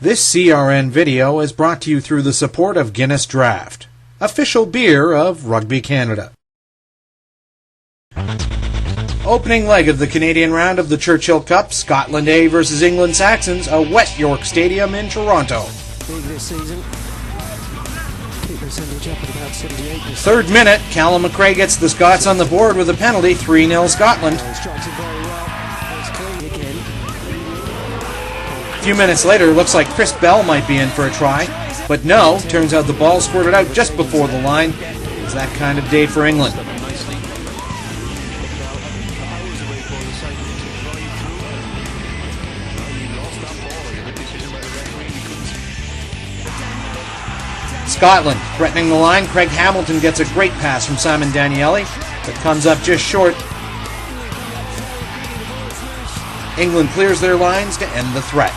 This CRN video is brought to you through the support of Guinness Draught, official beer of Rugby Canada. Opening leg of the Canadian round of the Churchill Cup, Scotland A versus England Saxons, a wet York Stadium in Toronto. Third minute, Callum McRae gets the Scots on the board with a penalty, 3-0 Scotland. A few minutes later, looks like Chris Bell might be in for a try, but no, turns out the ball squirted out just before the line. It's that kind of day for England. Scotland threatening the line. Craig Hamilton gets a great pass from Simon Daniele, but comes up just short. England clears their lines to end the threat.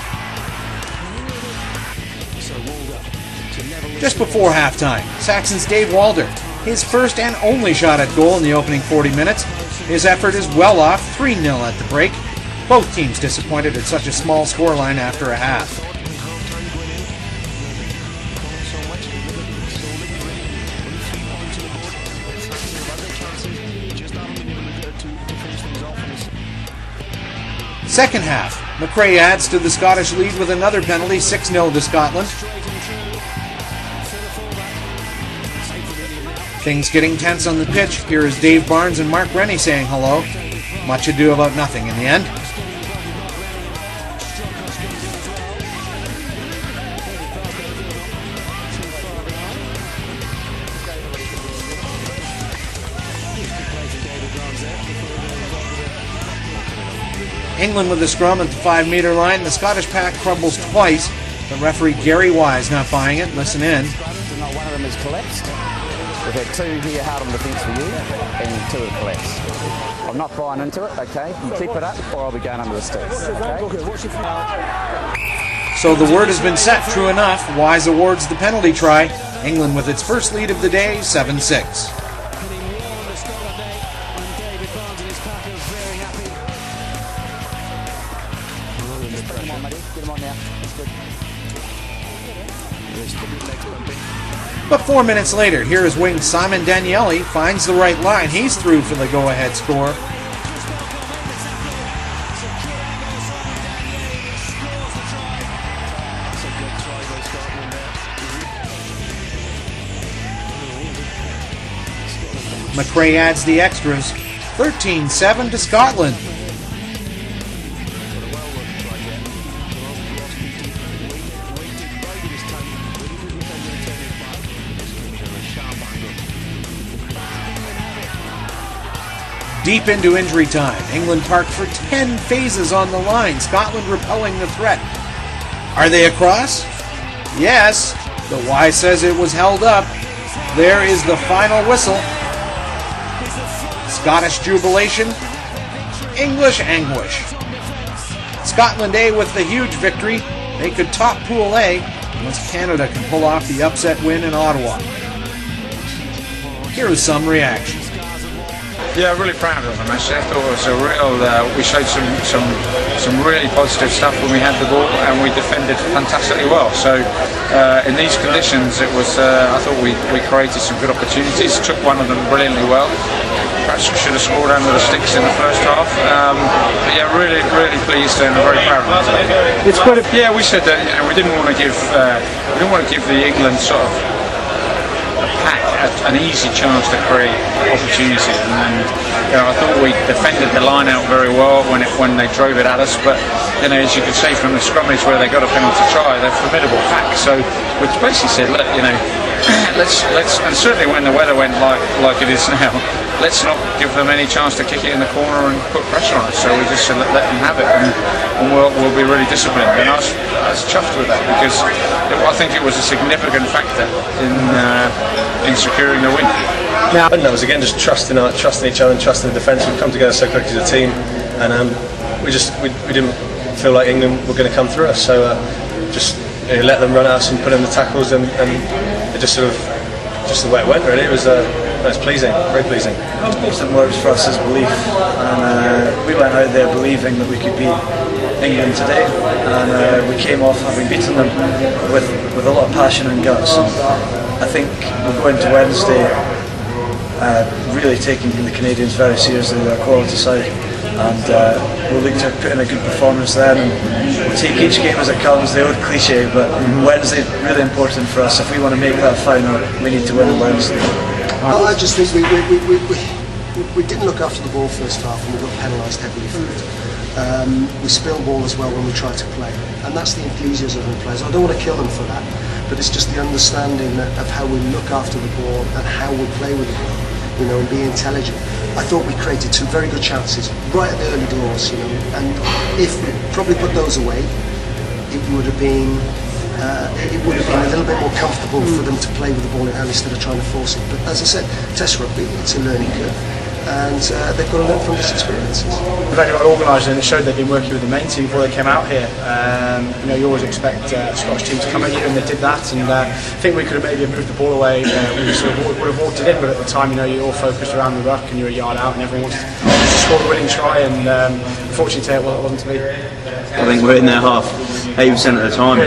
Just before halftime, Saxons' Dave Walder, his first and only shot at goal in the opening 40 minutes. His effort is well off, 3-0 at the break. Both teams disappointed at such a small scoreline after a half. Second half, McRae adds to the Scottish lead with another penalty, 6-0 to Scotland. Things getting tense on the pitch. Here is Dave Barnes and Mark Rennie saying hello. Much ado about nothing in the end. England with the scrum at the 5-meter line. The Scottish pack crumbles twice. The referee Gary Wise not buying it. Listen in. Not one of them has collapsed. We've had two here hard on defence for you, and two have collapsed. I'm not buying into it, okay? You keep it up, or I'll be going under the sticks, okay? So the word has been set, true enough. Wise awards the penalty try. England with its first lead of the day, 7-6. But 4 minutes later, here is wing Simon Daniele, finds the right line. He's through for the go-ahead score. McRae adds the extras, 13-7 to Scotland. Deep into injury time, England parked for 10 phases on the line, Scotland repelling the threat. Are they across? Yes, the Y says it was held up. There is the final whistle. Scottish jubilation, English anguish. Scotland A with the huge victory. They could top Pool A unless Canada can pull off the upset win in Ottawa. Here is some reaction. Yeah, really proud of them actually. I thought it was a real, we showed some really positive stuff when we had the ball, and we defended fantastically well. So in these conditions, it was, I thought we created some good opportunities, took one of them brilliantly well. Perhaps we should have scored under the sticks in the first half. But yeah, really pleased and very proud of them. It's quite a... Yeah, we said that, you know, we didn't want to give the England sort of pack an easy chance to create opportunities, and you know, I thought we defended the line out very well when they drove it at us. But you know, as you could see from the scrummage where they got a penalty try, they're a formidable pack. So we basically said, look, you know, let's and certainly when the weather went like it is now, let's not give them any chance to kick it in the corner and put pressure on us. So we just said let them have it, and we'll be really disciplined. And I was chuffed with that, because I think it was a significant factor in securing the win. Now, it was again just trusting each other and trusting the defence. We've come together so quickly as a team, and we didn't feel like England were going to come through us. So just let them run at us and put in the tackles, and it just sort of just the way it went. Really, it was pleasing, very pleasing. Most important words for us is belief, and we went out there believing that we could beat England today, and we came off having beaten them with a lot of passion and guts. And I think we'll go into Wednesday really taking the Canadians very seriously. They're a quality side, and we'll look to put in a good performance then, and we'll take each game as it comes, the old cliche, but Wednesday really important for us. If we want to make that final, we need to win on Wednesday. Well, I just think we didn't look after the ball first half, and we got penalised heavily for it. We spilled ball as well when we tried to play, and that's the enthusiasm of the players. I don't want to kill them for that, but it's just the understanding of how we look after the ball and how we play with the ball, you know, and be intelligent. I thought we created two very good chances right at the early doors, you know, and if we probably put those away, it would have been a little bit more comfortable for them to play with the ball in hand instead of trying to force it. But as I said, Test rugby, it's a learning curve, and they've got to learn from this experiences. Very well organised, and it showed they'd been working with the main team before they came out here. You know, you always expect a Scottish team to come at you, and they did that. And I think we could have maybe moved the ball away. We sort of would have walked it in, but at the time, you know, you're all focused around the ruck, and you're a yard out, and everyone wants to score the winning try. And unfortunately, it wasn't to be. I think we're in there half 80% of the time.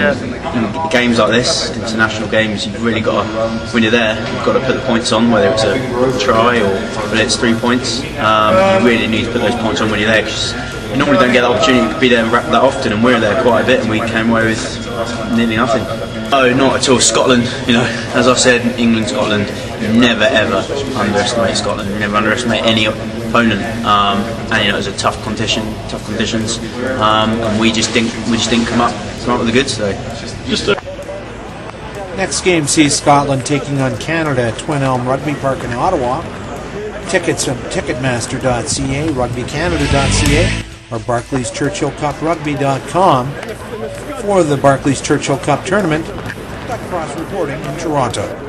In games like this, international games, you've really got to, when you're there, you've got to put the points on, whether it's a try or whether it's 3 points. You really need to put those points on when you're there, because you normally don't get the opportunity to be there that often, and we're there quite a bit, and we came away with nearly nothing. No, not at all. Scotland, you know, as I said, England, Scotland, you never ever underestimate Scotland. You never underestimate any opponent, and you know, it was a tough conditions, and we just didn't come up with the goods today. Next game sees Scotland taking on Canada at Twin Elm Rugby Park in Ottawa. Tickets from Ticketmaster.ca, RugbyCanada.ca, or Barclays Churchill Cup Rugby.com for the Barclays Churchill Cup tournament. Duck Cross reporting in Toronto.